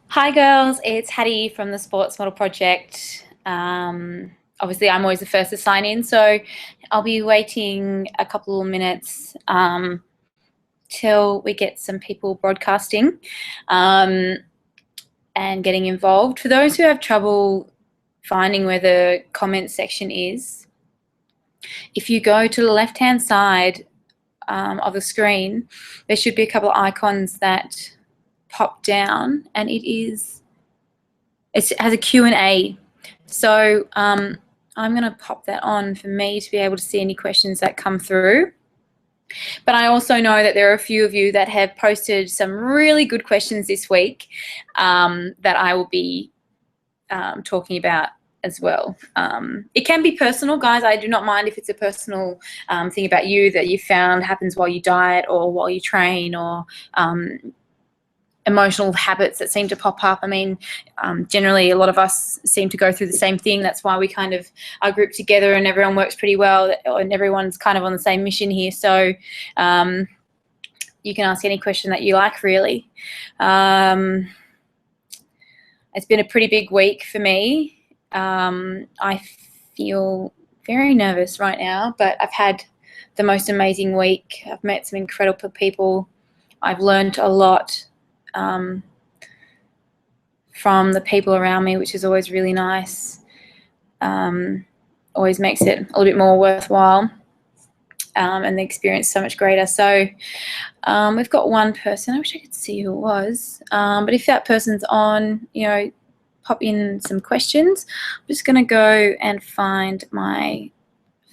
Hi girls, it's Hattie from the Sports Model Project. Obviously I'm always the first to sign in, so I'll be waiting a couple of minutes till we get some people broadcasting and getting involved. For those who have trouble finding where the comment section is, if you go to the left-hand side of the screen, there should be a couple of icons that pop down, and it has a Q&A. So I'm going to pop that on for me to be able to see any questions that come through. But I also know that there are a few of you that have posted some really good questions this week that I will be talking about as well. It can be personal, guys. I do not mind if it's a personal thing about you that you found happens while you diet or while you train, or emotional habits that seem to pop up. I mean, generally a lot of us seem to go through the same thing. That's why we kind of are grouped together and everyone works pretty well, and everyone's kind of on the same mission here. So you can ask any question that you like, really. It's been a pretty big week for me. I feel very nervous right now, but I've had the most amazing week. I've met some incredible people. I've learned a lot from the people around me, which is always really nice. Always makes it a little bit more worthwhile, and the experience so much greater. So we've got one person. I wish I could see who it was, but if that person's on, pop in some questions. I'm just going to go and find my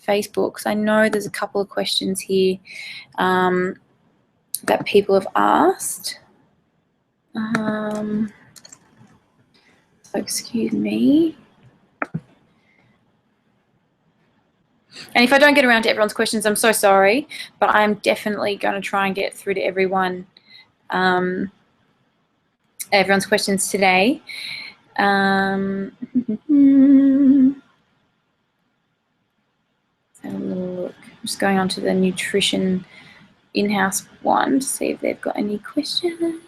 Facebook, because I know there's a couple of questions here that people have asked. So excuse me. And if I don't get around to everyone's questions, I'm so sorry, but I'm definitely going to try and get through to everyone's questions today. Let's have a little look. I'm just going on to the nutrition in-house one to see if they've got any questions.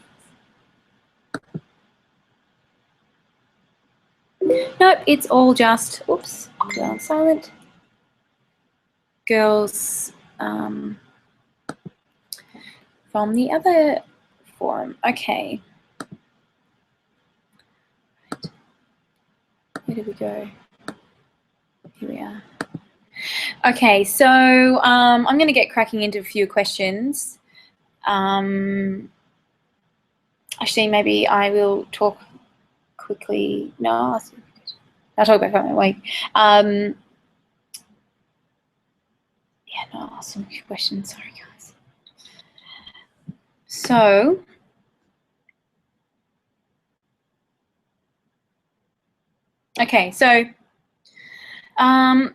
Nope, it's all just, oops, silent. Girls from the other forum. Okay. Where did we go? Here we are. Okay, so I'm going to get cracking into a few questions. Actually, maybe I will talk quickly. No, I'll talk about my week. Yeah, no, I'll ask some questions. Sorry, guys. So, okay, so one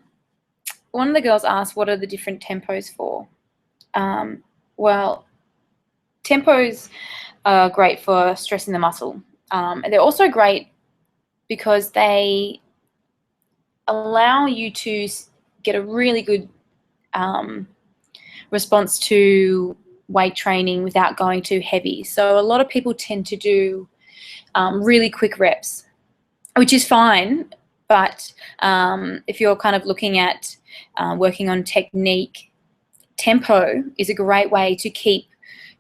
of the girls asked, what are the different tempos for? Well, tempos are great for stressing the muscle. And they're also great because they allow you to get a really good response to weight training without going too heavy. So a lot of people tend to do really quick reps, which is fine. But if you're kind of looking at working on technique, tempo is a great way to keep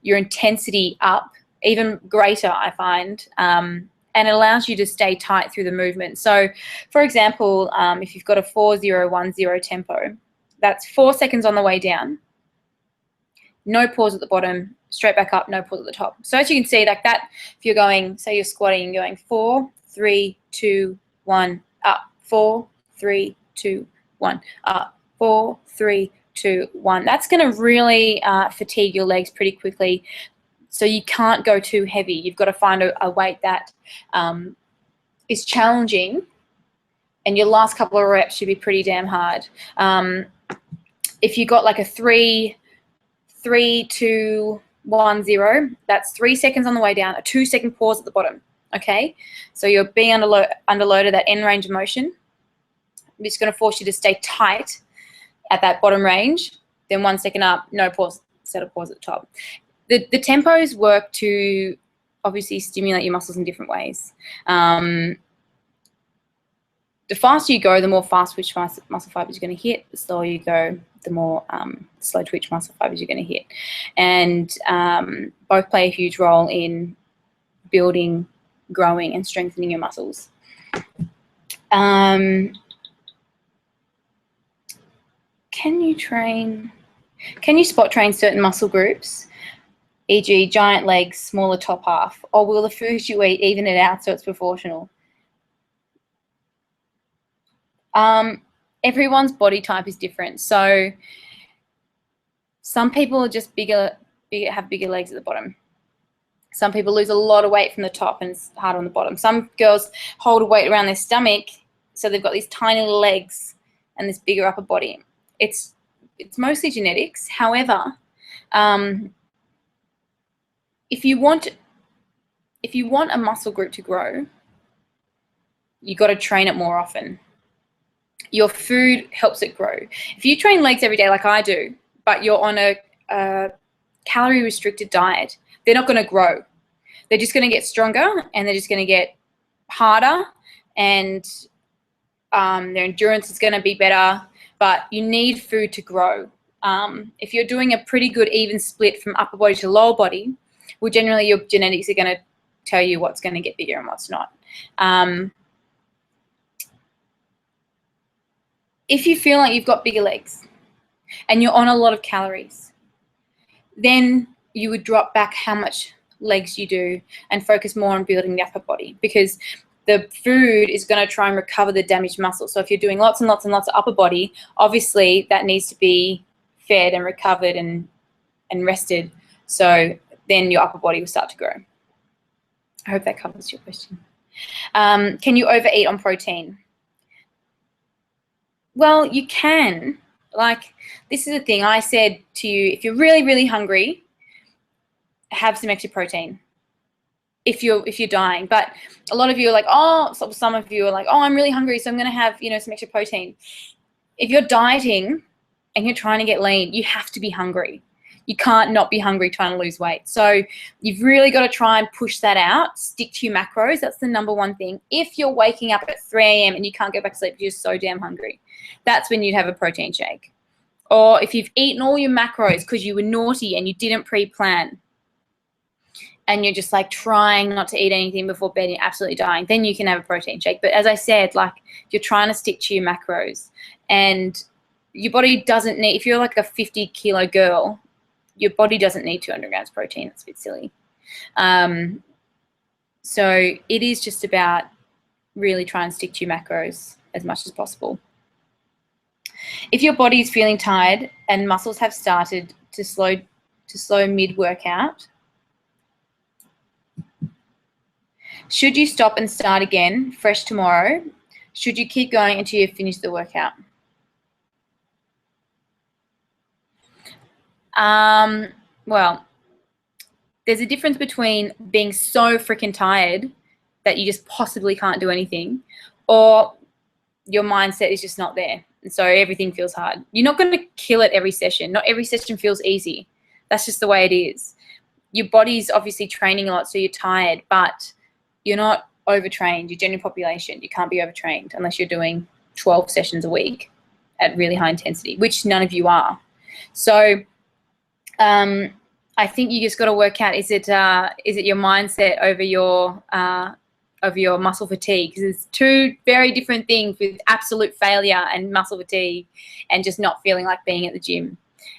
your intensity up, even greater, I find, and it allows you to stay tight through the movement. So, for example, if you've got a 4-0-1-0 tempo, that's 4 seconds on the way down, no pause at the bottom, straight back up, no pause at the top. So as you can see, like that, if you're going, say you're squatting, you're going 4, 3, 2, 1, up, 4, 3, 2, 1, up, 4, 3, 2, 1. That's going to really fatigue your legs pretty quickly. So you can't go too heavy. You've got to find a weight that is challenging, and your last couple of reps should be pretty damn hard. If you got like a 3, 2, 1, 0, that's 3 seconds on the way down, a 2-second pause at the bottom. Okay, so you're being underloaded that end range of motion. I'm just going to force you to stay tight at that bottom range. Then 1 second up, no pause, set a pause at the top. The tempos work to obviously stimulate your muscles in different ways. The faster you go, the more fast twitch muscle fibers you're going to hit. The slower you go, the more slow twitch muscle fibers you're going to hit. And both play a huge role in building, growing, and strengthening your muscles. Can you spot train certain muscle groups, e.g. giant legs, smaller top half, or will the foods you eat even it out so it's proportional? Everyone's body type is different. So some people are just have bigger legs at the bottom. Some people lose a lot of weight from the top and it's harder on the bottom. Some girls hold a weight around their stomach, so they've got these tiny little legs and this bigger upper body. It's mostly genetics. However, if you want a muscle group to grow, you got to train it more often. Your food helps it grow. If you train legs every day like I do, but you're on a calorie restricted diet, they're not going to grow. They're just going to get stronger and they're just going to get harder, and their endurance is going to be better, but you need food to grow. If you're doing a pretty good even split from upper body to lower body, well, generally your genetics are going to tell you what's going to get bigger and what's not. If you feel like you've got bigger legs and you're on a lot of calories, then you would drop back how much legs you do and focus more on building the upper body, because the food is going to try and recover the damaged muscle. So if you're doing lots and lots and lots of upper body, obviously that needs to be fed and recovered and rested. So then your upper body will start to grow. I hope that covers your question. Can you overeat on protein? Well, you can. Like, this is the thing. I said to you, if you're really, really hungry, have some extra protein if you're dying. But a lot of you are like, oh, some of you are like, oh, I'm really hungry, so I'm going to have, some extra protein. If you're dieting and you're trying to get lean, you have to be hungry. You can't not be hungry trying to lose weight. So you've really got to try and push that out, stick to your macros. That's the number one thing. If you're waking up at 3 a.m. and you can't go back to sleep, you're so damn hungry, that's when you'd have a protein shake. Or if you've eaten all your macros because you were naughty and you didn't pre-plan, and you're just like trying not to eat anything before bed and you're absolutely dying, then you can have a protein shake. But as I said, like, you're trying to stick to your macros, and your body doesn't need, if you're like a 50-kilo girl, your body doesn't need 200 grams of protein. That's a bit silly. So it is just about really trying to stick to your macros as much as possible. If your body is feeling tired and muscles have started to slow mid-workout, should you stop and start again fresh tomorrow? Should you keep going until you finish the workout? Well, there's a difference between being so freaking tired that you just possibly can't do anything, or your mindset is just not there, and so everything feels hard. You're not going to kill it every session. Not every session feels easy. That's just the way it is. Your body's obviously training a lot, so you're tired, but you're not overtrained. Your general population, you can't be overtrained unless you're doing 12 sessions a week at really high intensity, which none of you are. So I think you just got to work out, is it your mindset over your muscle fatigue? Because it's two very different things, with absolute failure and muscle fatigue and just not feeling like being at the gym.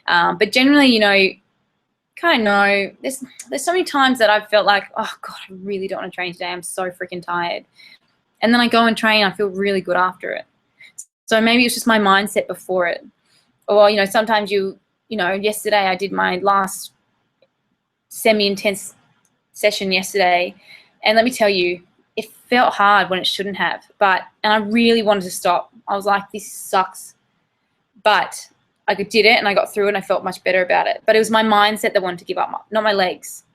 But generally, kind of know, there's so many times that I've felt like, oh God, I really don't want to train today. I'm so freaking tired. And then I go and train, I feel really good after it. So maybe it's just my mindset before it. Or, sometimes yesterday I did my last semi-intense session yesterday, and let me tell you, it felt hard when it shouldn't have, and I really wanted to stop. I was like, this sucks, but I did it and I got through it and I felt much better about it. But it was my mindset that wanted to give up, not my legs.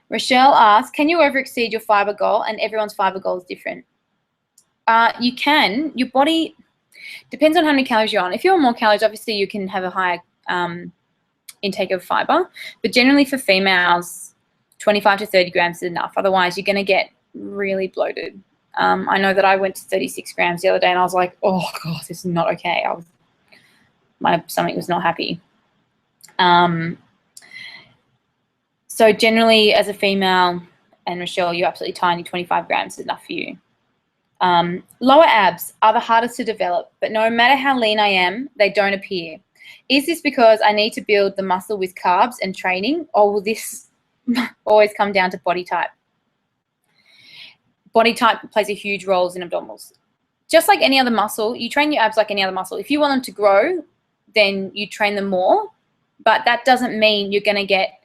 Rochelle asks, can you overexceed your fiber goal? And everyone's fiber goal is different. You can. Your body depends on how many calories you're on. If you're on more calories, obviously you can have a higher intake of fiber. But generally for females, 25 to 30 grams is enough. Otherwise, you're going to get really bloated. I know that I went to 36 grams the other day and I was like, oh, God, this is not okay. My stomach was not happy. So generally, as a female, and Rochelle, you're absolutely tiny, 25 grams is enough for you. Lower abs are the hardest to develop, but no matter how lean I am, they don't appear. Is this because I need to build the muscle with carbs and training, or will this always come down to body type? Body type plays a huge role in abdominals. Just like any other muscle, you train your abs like any other muscle. If you want them to grow, then you train them more, but that doesn't mean you're going to get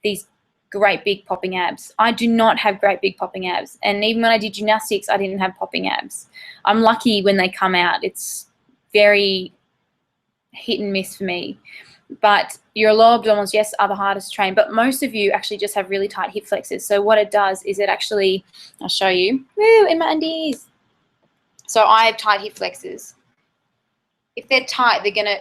these great big popping abs. I do not have great big popping abs, and even when I did gymnastics, I didn't have popping abs. I'm lucky when they come out. It's very hit and miss for me. But your lower abdominals, yes, are the hardest to train, but most of you actually just have really tight hip flexors. So what it does is it actually, I'll show you, woo, in my undies. So I have tight hip flexors. If they're tight, they're going to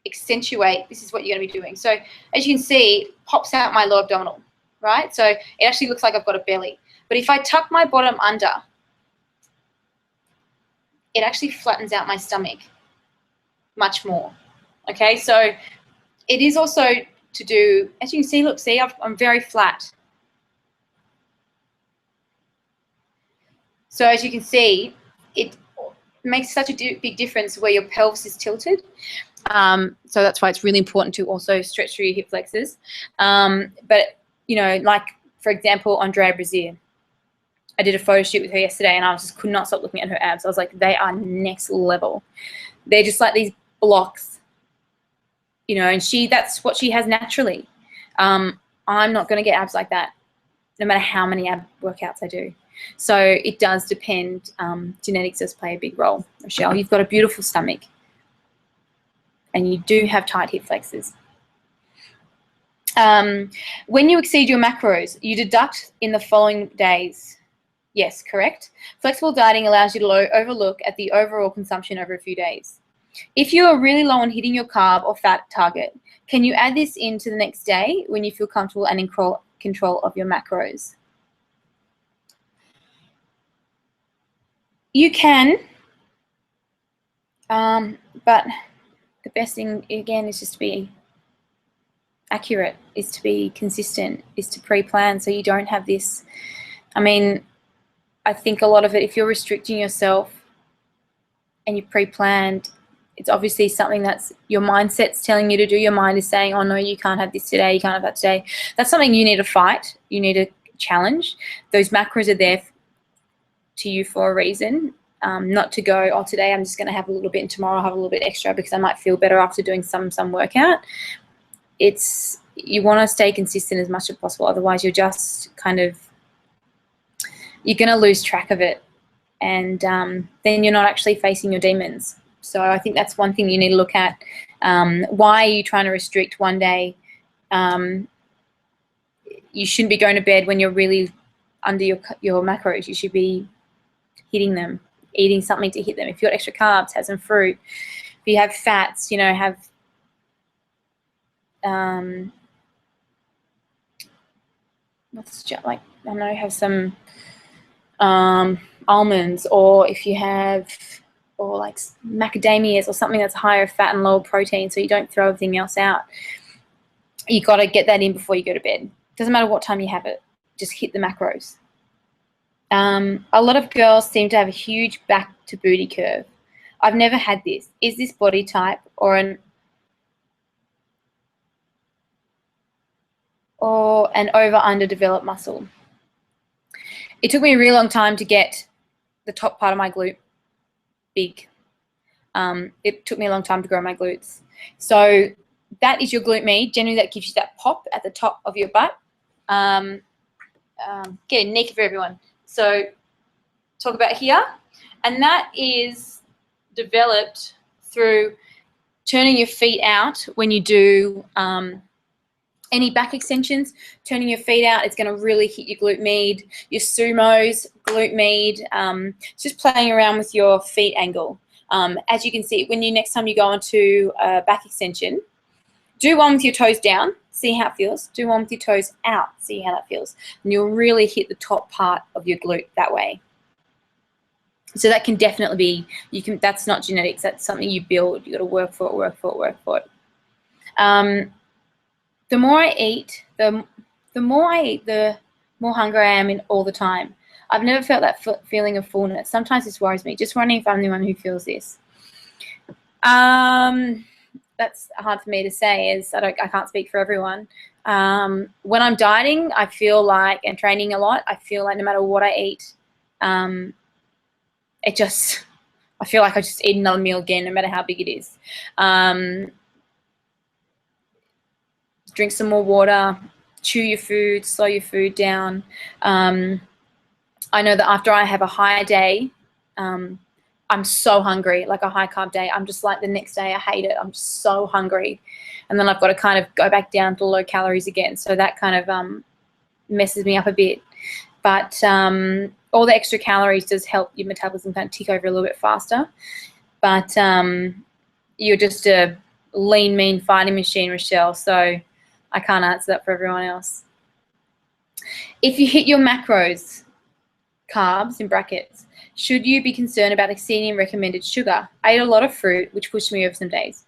accentuate. This is what you're going to be doing. So as you can see, it pops out my lower abdominal, right? So it actually looks like I've got a belly. But if I tuck my bottom under, it actually flattens out my stomach much more. Okay, so it is also to do, as you can see, look, see, I'm very flat. So as you can see, it makes such a big difference where your pelvis is tilted. So that's why it's really important to also stretch through your hip flexors. But, you know, like, for example, Andrea Brazier. I did a photo shoot with her yesterday and I just could not stop looking at her abs. I was like, they are next level. They're just like these blocks, you know, and that's what she has naturally. I'm not going to get abs like that no matter how many ab workouts I do. So it does depend. Genetics does play a big role. Rochelle, you've got a beautiful stomach and you do have tight hip flexors. When you exceed your macros, you deduct in the following days. Yes, correct. Flexible dieting allows you to overlook at the overall consumption over a few days. If you are really low on hitting your carb or fat target, can you add this into the next day when you feel comfortable and in control of your macros? You can, but the best thing, again, is just to be accurate, is to be consistent, is to pre-plan so you don't have this. I mean, I think a lot of it, if you're restricting yourself and you pre-planned, it's obviously something that's your mindset's telling you to do. Your mind is saying, oh no, you can't have this today, you can't have that today. That's something you need to fight, you need to challenge. Those macros are there to you for a reason, not to go, oh, today I'm just going to have a little bit and tomorrow I'll have a little bit extra because I might feel better after doing some workout. You want to stay consistent as much as possible, otherwise you're just kind of, you're going to lose track of it, and then you're not actually facing your demons. So I think that's one thing you need to look at. Why are you trying to restrict one day? You shouldn't be going to bed when you're really under your macros. You should be hitting them, eating something to hit them. If you've got extra carbs, have some fruit. If you have fats, you know, have like, I don't know, have some almonds, or if you have, or like macadamias or something that's higher fat and lower protein, so you don't throw everything else out. You got to get that in before you go to bed. Doesn't matter what time you have it, just hit the macros. A lot of girls seem to have a huge back to booty curve. I've never had this. Is this body type or an over underdeveloped muscle? It took me a really long time to get the top part of my glute big. It took me a long time to grow my glutes. So that is your glute med. Generally, that gives you that pop at the top of your butt. Getting naked for everyone. So talk about here. And that is developed through turning your feet out when you do any back extensions. Turning your feet out, it's going to really hit your glute med, your sumos, glute med. Just playing around with your feet angle. As you can see, when next time you go into a back extension, Do one with your toes down, see how it feels. Do one with your toes out, see how that feels. And you'll really hit the top part of your glute that way. So that can definitely be, that's not genetics, that's something you build. You got to work for it, work for it, work for it. The more I eat, the more hungry I am in all the time. I've never felt that feeling of fullness. Sometimes this worries me. Just wondering if I'm the one who feels this. That's hard for me to say, as I can't speak for everyone. When I'm dieting, I feel like, and training a lot, I feel like no matter what I eat, I feel like I just eat another meal again, no matter how big it is. Drink some more water, chew your food, slow your food down. I know that after I have a high day, I'm so hungry, like a high carb day. I'm just like the next day, I hate it. I'm just so hungry. And then I've got to kind of go back down to low calories again. So that kind of messes me up a bit. But all the extra calories does help your metabolism kind of tick over a little bit faster. But you're just a lean, mean fighting machine, Rochelle. So I can't answer that for everyone else. If you hit your macros, carbs in brackets, should you be concerned about exceeding recommended sugar? I ate a lot of fruit, which pushed me over some days.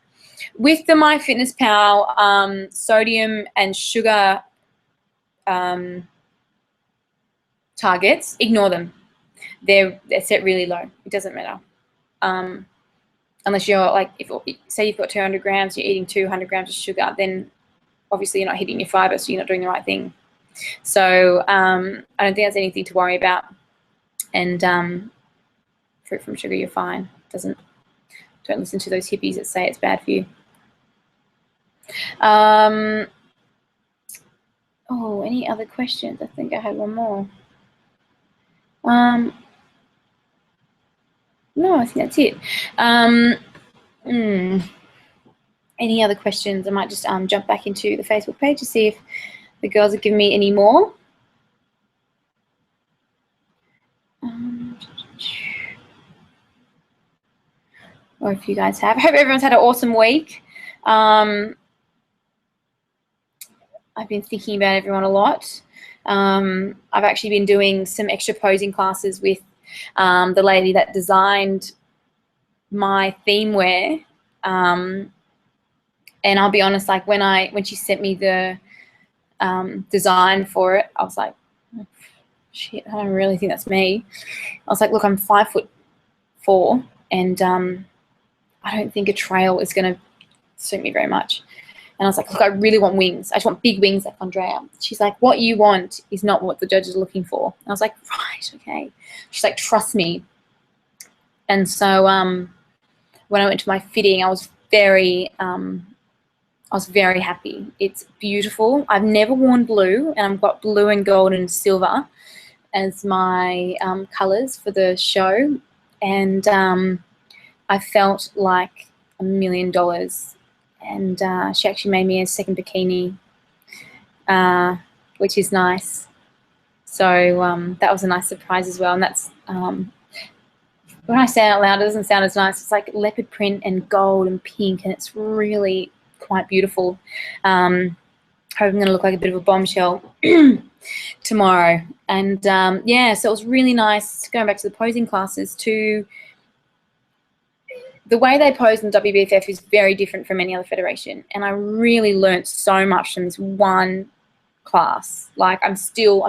With the MyFitnessPal sodium and sugar targets, ignore them. They're set really low. It doesn't matter. Unless you're like, say you've got 200 grams, you're eating 200 grams of sugar, then obviously you're not hitting your fiber, so you're not doing the right thing. So I don't think that's anything to worry about. And fruit from sugar, you're fine. Don't listen to those hippies that say it's bad for you. Oh, any other questions? I think I had one more. No, I think that's it. Any other questions? I might just jump back into the Facebook page to see if the girls have given me any more. Or if you guys have. I hope everyone's had an awesome week. I've been thinking about everyone a lot. I've actually been doing some extra posing classes with the lady that designed my theme wear. And I'll be honest, like when she sent me the design for it, I was like, oh, shit, I don't really think that's me. I was like, look, I'm 5'4", and I don't think a trail is going to suit me very much. And I was like, look, I really want wings. I just want big wings like Andrea. She's like, what you want is not what the judges are looking for. And I was like, right, okay. She's like, trust me. And so when I went to my fitting, I was very happy. It's beautiful. I've never worn blue, and I've got blue and gold and silver as my colors for the show. And I felt like $1 million. And she actually made me a second bikini, which is nice. So that was a nice surprise as well. And that's, when I say it out loud, it doesn't sound as nice. It's like leopard print and gold and pink, and it's really quite beautiful. Hope I'm going to look like a bit of a bombshell tomorrow. And yeah, so it was really nice, going back to the posing classes, to the way they pose in WBFF is very different from any other federation. And I really learnt so much from this one class. Like I've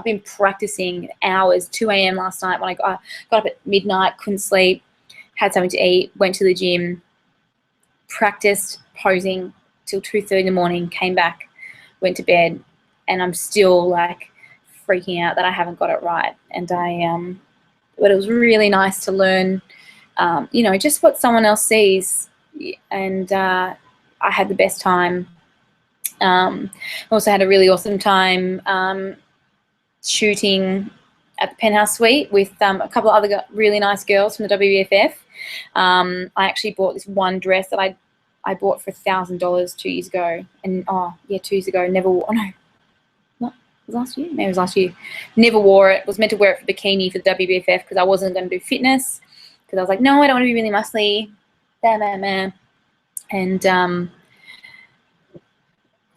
been practicing hours, 2 a.m. last night when I got up at midnight, couldn't sleep, had something to eat, went to the gym, practiced posing till 2:30 in the morning, came back, went to bed, and I'm still like freaking out that I haven't got it right. And but it was really nice to learn, you know, just what someone else sees. And I had the best time. Also had a really awesome time shooting at the Penthouse Suite with a couple of other really nice girls from the WBFF. I actually bought this one dress that I bought for $1,000 2 years ago. And 2 years ago, never wore. Oh no, what was last year? Maybe it was last year. Never wore it. Was meant to wear it for bikini for the WBFF because I wasn't going to do fitness. Because I was like, no, I don't want to be really muscly. And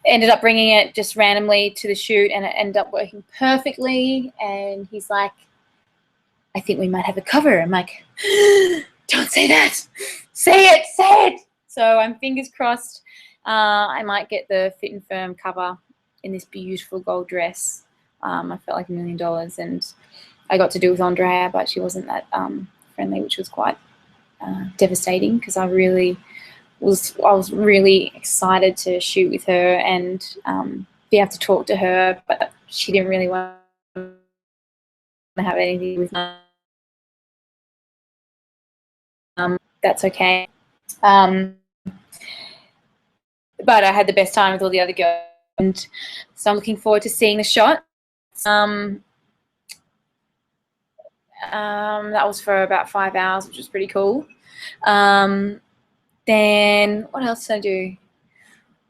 ended up bringing it just randomly to the shoot, and it ended up working perfectly. And he's like, I think we might have a cover. I'm like, don't say that. Say it, say it. So I'm fingers crossed. I might get the Fit and Firm cover in this beautiful gold dress. I felt like $1 million, and I got to do it with Andrea, but she wasn't that friendly, which was quite devastating, because I was really excited to shoot with her and be able to talk to her, but she didn't really want to have anything with me. That's okay. But I had the best time with all the other girls, and so I'm looking forward to seeing the shot. That was for about 5 hours, which was pretty cool. Then what else did I do?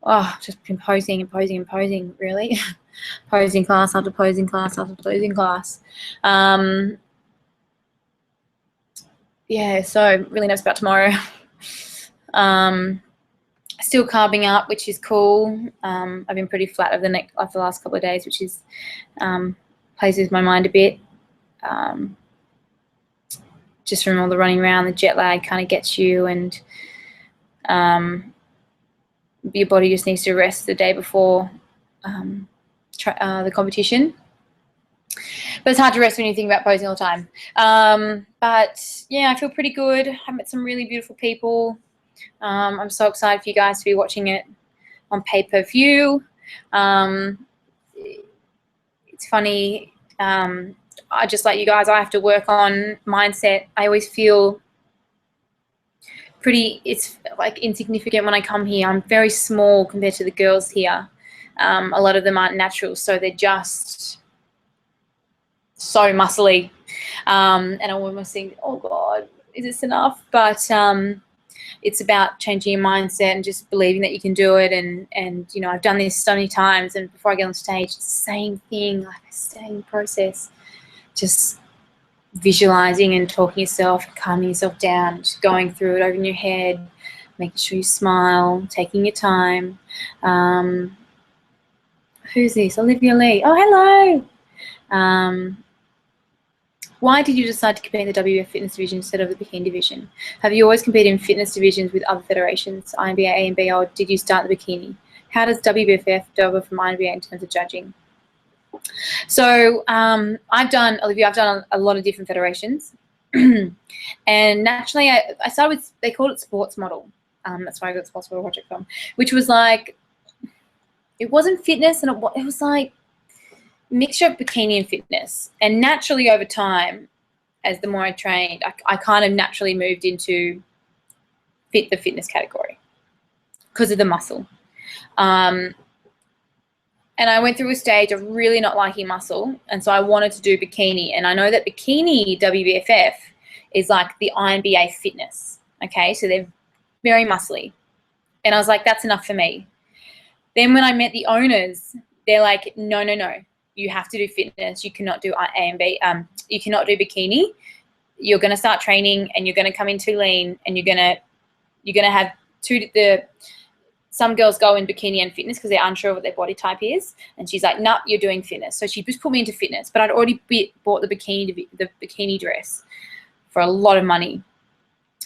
Oh, just been posing and posing and posing, really. Posing class after posing class after posing class. Yeah, so really nervous about tomorrow. Still carving up, which is cool. I've been pretty flat over the last couple of days, which is plays with my mind a bit. Just from all the running around, the jet lag kind of gets you, and your body just needs to rest the day before the competition. But it's hard to rest when you think about posing all the time. But yeah, I feel pretty good. I met some really beautiful people. I'm so excited for you guys to be watching it on pay-per-view. It's funny. I just like you guys, I have to work on mindset. I always feel it's like insignificant when I come here. I'm very small compared to the girls here. A lot of them aren't natural, so they're just so muscly. And I almost think, oh God, is this enough? But it's about changing your mindset and just believing that you can do it. And you know, I've done this so many times, and before I get on stage, it's the same thing, like the same process. Just visualizing and talking yourself, calming yourself down, just going through it over in your head, making sure you smile, taking your time. Who's this? Olivia Lee. Oh, hello. Why did you decide to compete in the WBF fitness division instead of the bikini division? Have you always competed in fitness divisions with other federations, INBA, ANB, or did you start the bikini? How does WBFF differ from INBA in terms of judging? So I've done a lot of different federations. And naturally, I started with, they called it sports model. That's why I got sports model project from, which was like, it wasn't fitness, and it was like mixture of bikini and fitness. And naturally over time, as the more I trained, I kind of naturally moved into the fitness category because of the muscle. And I went through a stage of really not liking muscle, and so I wanted to do bikini. And I know that bikini WBFF is like the INBA fitness, okay? So they're very muscly. And I was like, that's enough for me. Then when I met the owners, they're like, no, no, no. You have to do fitness. You cannot do ANB. You cannot do bikini. You're going to start training, and you're going to come in too lean, and you're going to have some girls go in bikini and fitness because they're unsure what their body type is. And she's like, nope, you're doing fitness. So she just put me into fitness, but I'd already bought the bikini dress for a lot of money.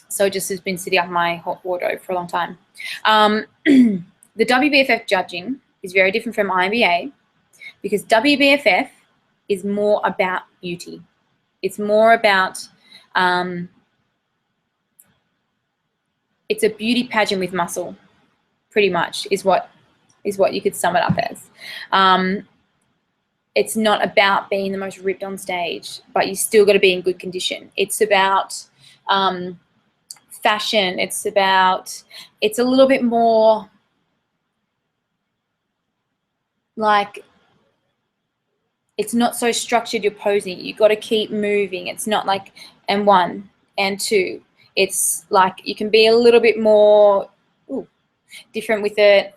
So it just has been sitting up my hot wardrobe for a long time. The WBFF judging is very different from INBA because WBFF is more about beauty. It's more about, it's a beauty pageant with muscle, pretty much, is what you could sum it up as. It's not about being the most ripped on stage, but you still got to be in good condition. It's about fashion. It's a little bit more like, it's not so structured, you're posing. You got to keep moving. It's not like, and one, and two. It's like, you can be a little bit more different with it.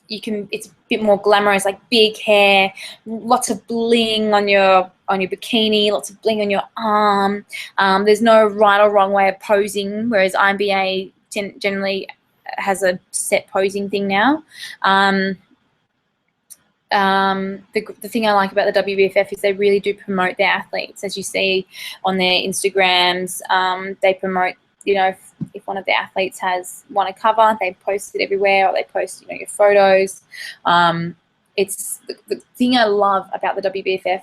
It's a bit more glamorous, like big hair, lots of bling on your bikini, lots of bling on your arm. There's no right or wrong way of posing, whereas INBA generally has a set posing thing now. the thing I like about the WBFF is they really do promote their athletes. As you see on their Instagrams, they promote, you know, if one of their athletes has won a cover, they post it everywhere, or they post, you know, your photos. It's the thing I love about the WBFF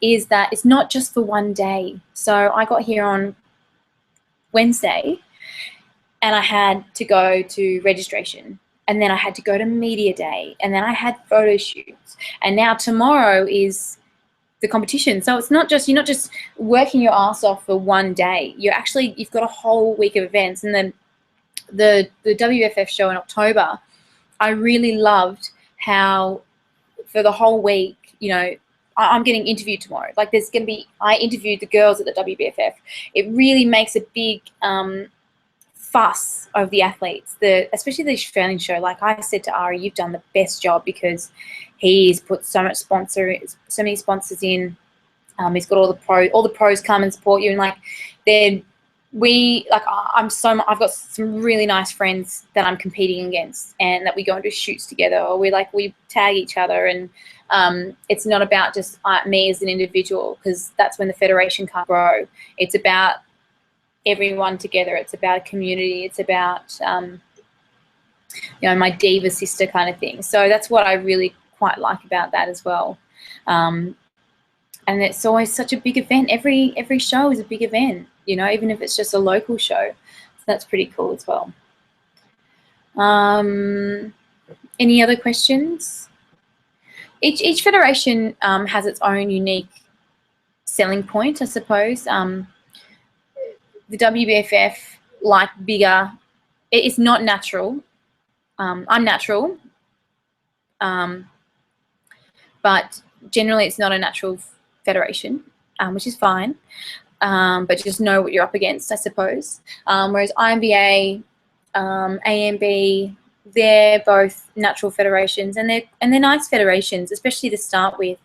is that it's not just for one day. So I got here on Wednesday and I had to go to registration, and then I had to go to media day, and then I had photo shoots, and now tomorrow is the competition. So it's not just, you're not just working your ass off for one day. You've got a whole week of events. And then the WFF show in October, I really loved how for the whole week, you know, I'm getting interviewed tomorrow. Like I interviewed the girls at the WBFF. It really makes a big fuss of the athletes, especially the Australian show. Like I said to Ari, you've done the best job because he's put so many sponsors in. He's got all the pros come and support you, and like I've got some really nice friends that I'm competing against, and that we go and do shoots together, or we tag each other, and it's not about just me as an individual, because that's when the federation can't grow. It's about everyone together. It's about a community. It's about you know, my diva sister kind of thing. So that's what I really quite like about that as well. And it's always such a big event. Every show is a big event, you know, even if it's just a local show. So that's pretty cool as well. Any other questions? Each federation has its own unique selling point, I suppose. The WBFF, like bigger, it's not natural. I'm natural, but generally it's not a natural federation, which is fine. But just know what you're up against, I suppose. Whereas IMBA, AMB, they're both natural federations, and they're nice federations, especially to start with.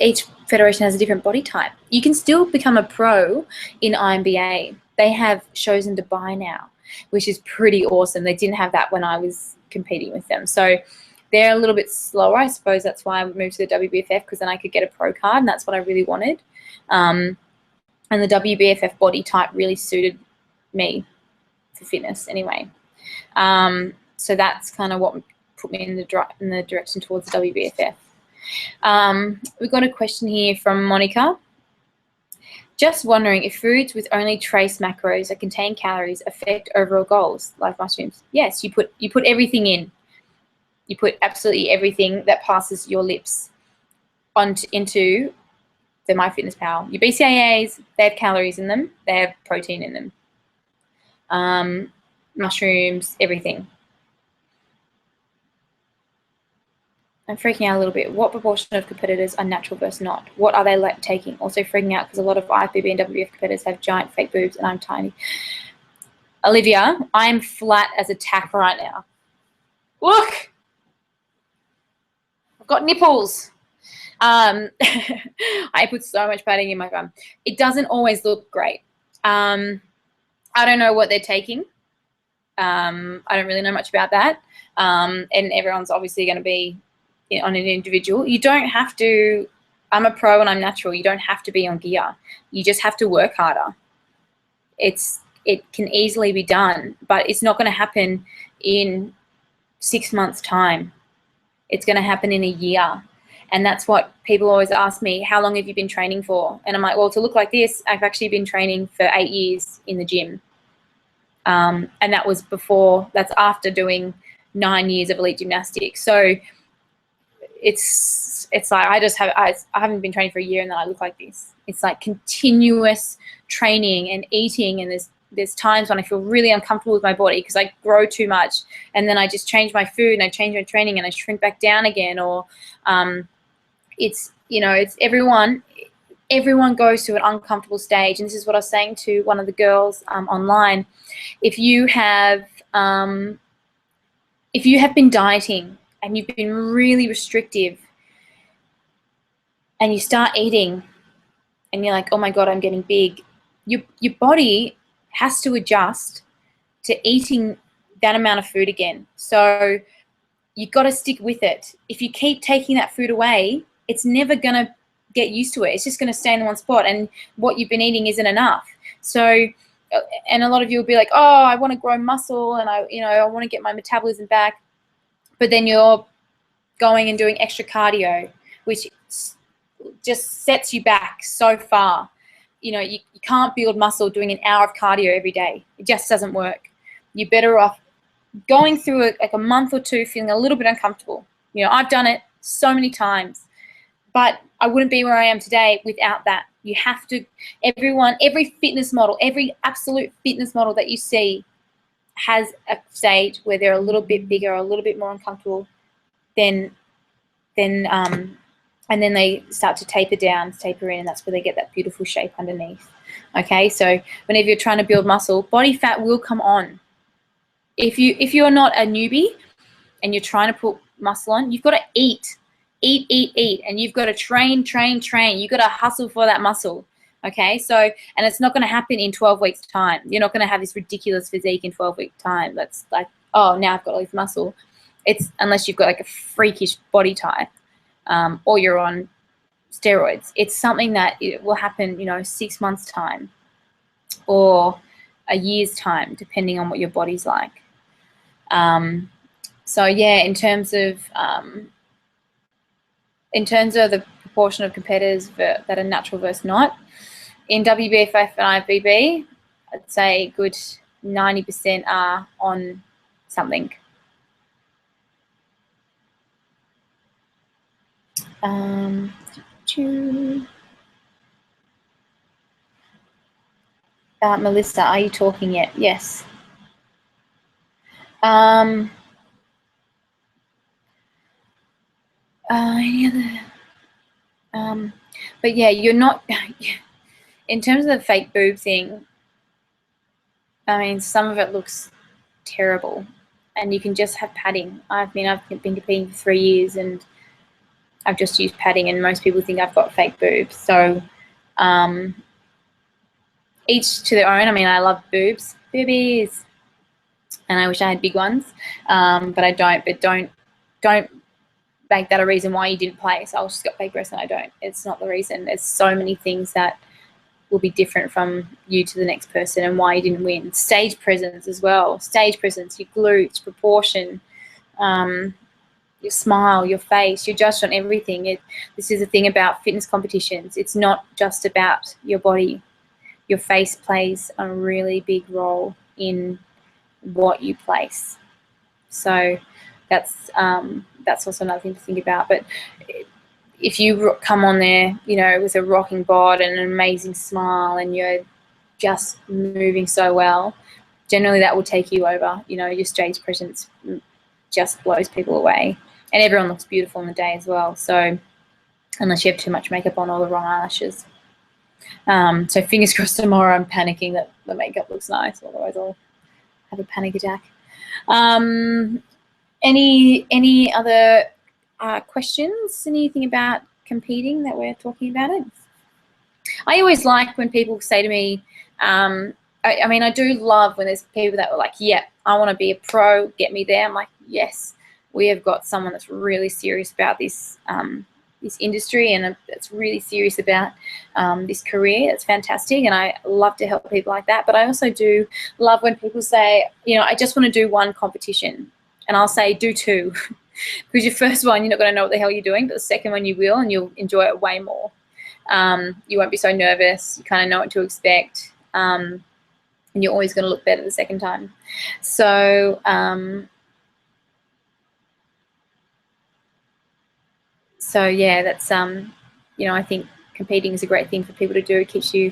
Each federation has a different body type. You can still become a pro in IMBA. They have shows in Dubai now, which is pretty awesome. They didn't have that when I was competing with them. So they're a little bit slower. I suppose that's why I moved to the WBFF, because then I could get a pro card, and that's what I really wanted. And the WBFF body type really suited me for fitness anyway. So that's kind of what put me in the direction towards the WBFF. We've got a question here from Monica. Just wondering if foods with only trace macros that contain calories affect overall goals, like mushrooms. Yes, you put everything in. You put absolutely everything that passes your lips into the MyFitnessPal. Your BCAAs, they have calories in them. They have protein in them. Mushrooms, everything. I'm freaking out a little bit. What proportion of competitors are natural versus not? What are they taking? Also freaking out because a lot of IFBB and WBF competitors have giant fake boobs and I'm tiny. Olivia, I'm flat as a tack right now. Look! I've got nipples. I put so much padding in my bum. It doesn't always look great. I don't know what they're taking. I don't really know much about that. And everyone's obviously going to be on an individual. You don't have to, I'm a pro and I'm natural. You don't have to be on gear. You just have to work harder. It can easily be done, but it's not going to happen in 6 months' time. It's going to happen in a year. And that's what people always ask me, how long have you been training for? And I'm like, well, to look like this, I've actually been training for 8 years in the gym. And that's after doing 9 years of elite gymnastics. So it's like I haven't been training for a year and then I look like this. It's like continuous training and eating, and there's times when I feel really uncomfortable with my body because I grow too much, and then I just change my food and I change my training and I shrink back down again. Or it's everyone goes to an uncomfortable stage. And this is what I was saying to one of the girls online. If you have been dieting and you've been really restrictive and you start eating and you're like, oh my God, I'm getting big, your body has to adjust to eating that amount of food again. So you've got to stick with it. If you keep taking that food away, it's never going to get used to it. It's just going to stay in one spot, and what you've been eating isn't enough. So, and a lot of you will be like, oh, I want to grow muscle, and I want to get my metabolism back. But then you're going and doing extra cardio, which just sets you back so far. You can't build muscle doing an hour of cardio every day. It just doesn't work. You're better off going through like a month or two feeling a little bit uncomfortable. I've done it so many times, but I wouldn't be where I am today without that. You have to, every fitness model, every absolute fitness model that you see has a stage where they're a little bit bigger, or a little bit more uncomfortable, and then they start to taper down, taper in, and that's where they get that beautiful shape underneath. Okay, so whenever you're trying to build muscle, body fat will come on. If you're not a newbie and you're trying to put muscle on, you've got to eat, and you've got to train. You've got to hustle for that muscle. Okay, so, and it's not going to happen in 12 weeks time. You're not going to have this ridiculous physique in 12 weeks time. That's like, oh, now I've got all this muscle. It's unless you've got like a freakish body type, or you're on steroids. It's something that it will happen, 6 months time or a year's time, depending on what your body's like. So yeah, in terms of the proportion of competitors that are natural versus not, in WBFF and IFBB, I'd say a good 90% are on something. Melissa, are you talking yet? Yes. Any other? But yeah, you're not. In terms of the fake boob thing, I mean, some of it looks terrible, and you can just have padding. I've been competing for 3 years, and I've just used padding, and most people think I've got fake boobs. So, each to their own. I mean, I love boobs, boobies, and I wish I had big ones, but I don't. But don't make that a reason why you didn't place. I just got fake breasts and I don't. It's not the reason. There's so many things that will be different from you to the next person and why you didn't win. Stage presence as well. Stage presence, your glutes, proportion, your smile, your face. You're judged on everything. This is the thing about fitness competitions. It's not just about your body. Your face plays a really big role in what you place. So that's also another thing to think about. But if you come on there, with a rocking bod and an amazing smile, and you're just moving so well, generally that will take you over. Your stage presence just blows people away, and everyone looks beautiful on the day as well. So unless you have too much makeup on or the wrong eyelashes. So fingers crossed tomorrow. I'm panicking that the makeup looks nice, otherwise I'll have a panic attack. Any other questions? Anything about competing that we're talking about it? I always like when people say to me, I do love when there's people that were like, yeah, I want to be a pro, get me there. I'm like, yes, we have got someone that's really serious about this industry, and that's really serious about this career. It's fantastic, and I love to help people like that. But I also do love when people say, I just want to do one competition. And I'll say, do 2. Because your first one, you're not going to know what the hell you're doing, but the second one you will, and you'll enjoy it way more. You won't be so nervous. You kind of know what to expect. And you're always going to look better the second time. So, yeah, that's, I think competing is a great thing for people to do. It keeps you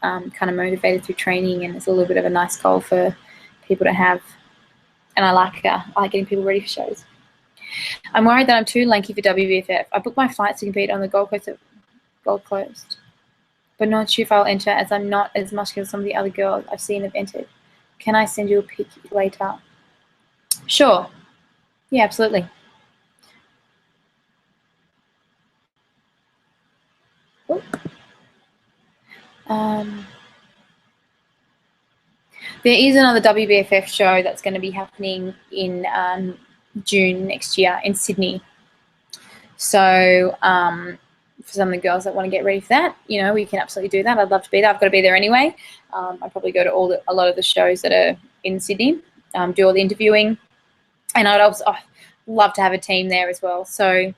kind of motivated through training, and it's a little bit of a nice goal for people to have. And I like getting people ready for shows. I'm worried that I'm too lanky for WBFF. I booked my flights to compete on the Gold Coast, but not sure if I'll enter, as I'm not as muscular as some of the other girls I've seen have entered. Can I send you a pic later? Sure. Yeah, absolutely. There is another WBFF show that's going to be happening in June next year in Sydney. So for some of the girls that want to get ready for that, you know, we can absolutely do that. I'd love to be there. I've got to be there anyway. I'd probably go to a lot of the shows that are in Sydney, do all the interviewing. And I'd also love to have a team there as well. So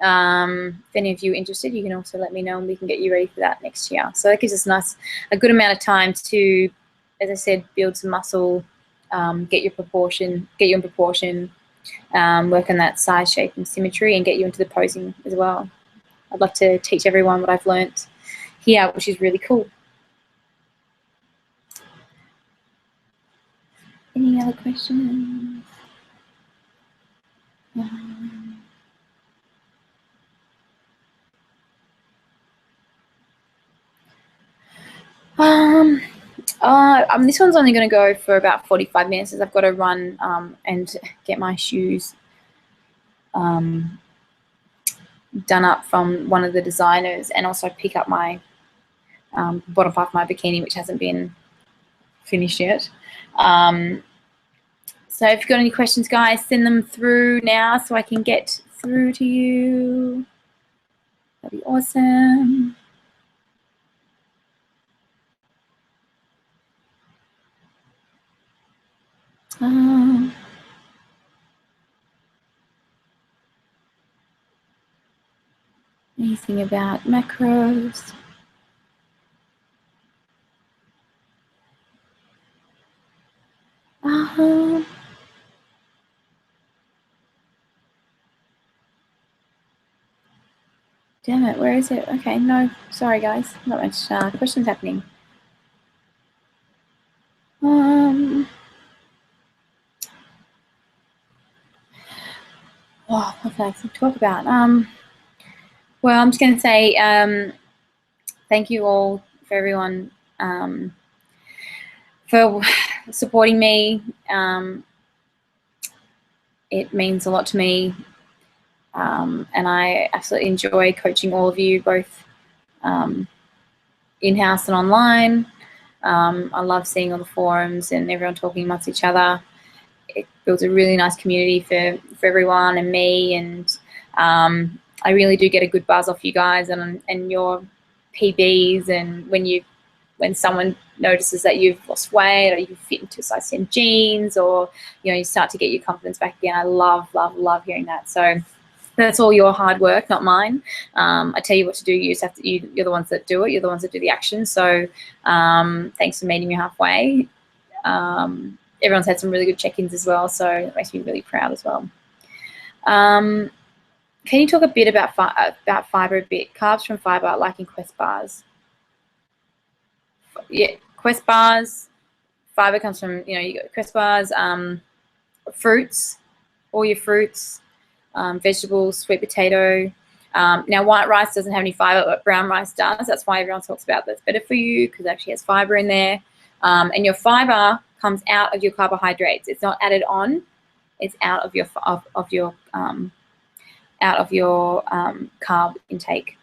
if any of you are interested, you can also let me know and we can get you ready for that next year. So that gives us a good amount of time to, as I said, build some muscle, get you in proportion, work on that size, shape and symmetry, and get you into the posing as well. I'd love to teach everyone what I've learnt here, which is really cool. Any other questions? This one's only going to go for about 45 minutes as I've got to run and get my shoes done up from one of the designers, and also pick up my bottom part of my bikini, which hasn't been finished yet. So if you've got any questions, guys, send them through now so I can get through to you. That'd be awesome. Anything about macros? Damn it, where is it? Okay, no, sorry guys, not much questions happening. Oh, what can I talk about? Well, I'm just going to say thank you all for everyone for supporting me. It means a lot to me, and I absolutely enjoy coaching all of you, both in-house and online. I love seeing all the forums and everyone talking amongst each other. It builds a really nice community for everyone and me, and I really do get a good buzz off you guys and your PBs, and when someone notices that you've lost weight or you fit into size 10 jeans, or you start to get your confidence back again. I love hearing that. So that's all your hard work, not mine. I tell you what to do. You just have to. You're the ones that do it. You're the ones that do the action. So thanks for meeting me halfway. Everyone's had some really good check-ins as well, so it makes me really proud as well. Can you talk a bit about fiber a bit? Carbs from fiber, like in Quest bars. Yeah, Quest bars. Fiber comes from you got Quest bars, fruits, all your fruits, vegetables, sweet potato. Now white rice doesn't have any fiber, but brown rice does. That's why everyone talks about that's better for you, because it actually has fiber in there. And your fiber comes out of your carbohydrates. It's not added on. It's out of your carb intake.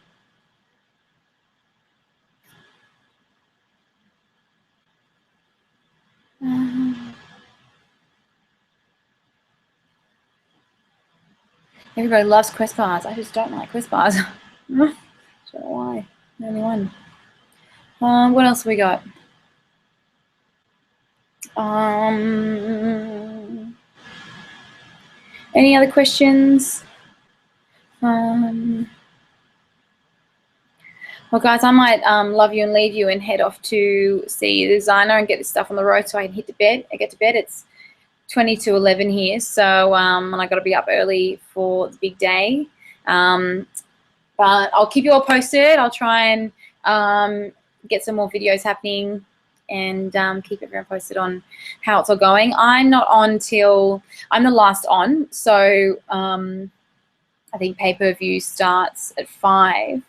Everybody loves Quest bars. I just don't like Quest bars. I don't know why. I'm the only one. What else have we got? Any other questions? Well, guys, I might love you and leave you and head off to see the designer and get this stuff on the road so I can hit the bed. I get to bed. It's 20 to 11 here, so and I got to be up early for the big day. But I'll keep you all posted. I'll try and get some more videos happening and keep everyone posted on how it's all going. I'm not on till I'm the last on, so I think pay-per-view starts at 5.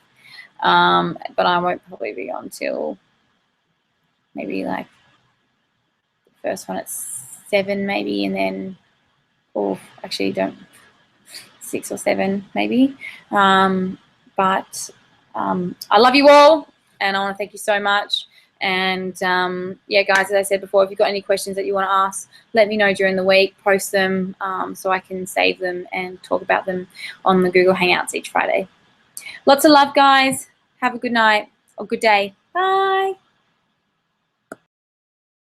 But I won't probably be on till maybe like the first one at 7 maybe, and then, actually don't, 6 or 7 maybe. But I love you all, and I want to thank you so much And yeah, guys, as I said before, if you've got any questions that you want to ask, let me know during the week. Post them so I can save them and talk about them on the Google Hangouts each Friday. Lots of love, guys. Have a good night or good day. Bye.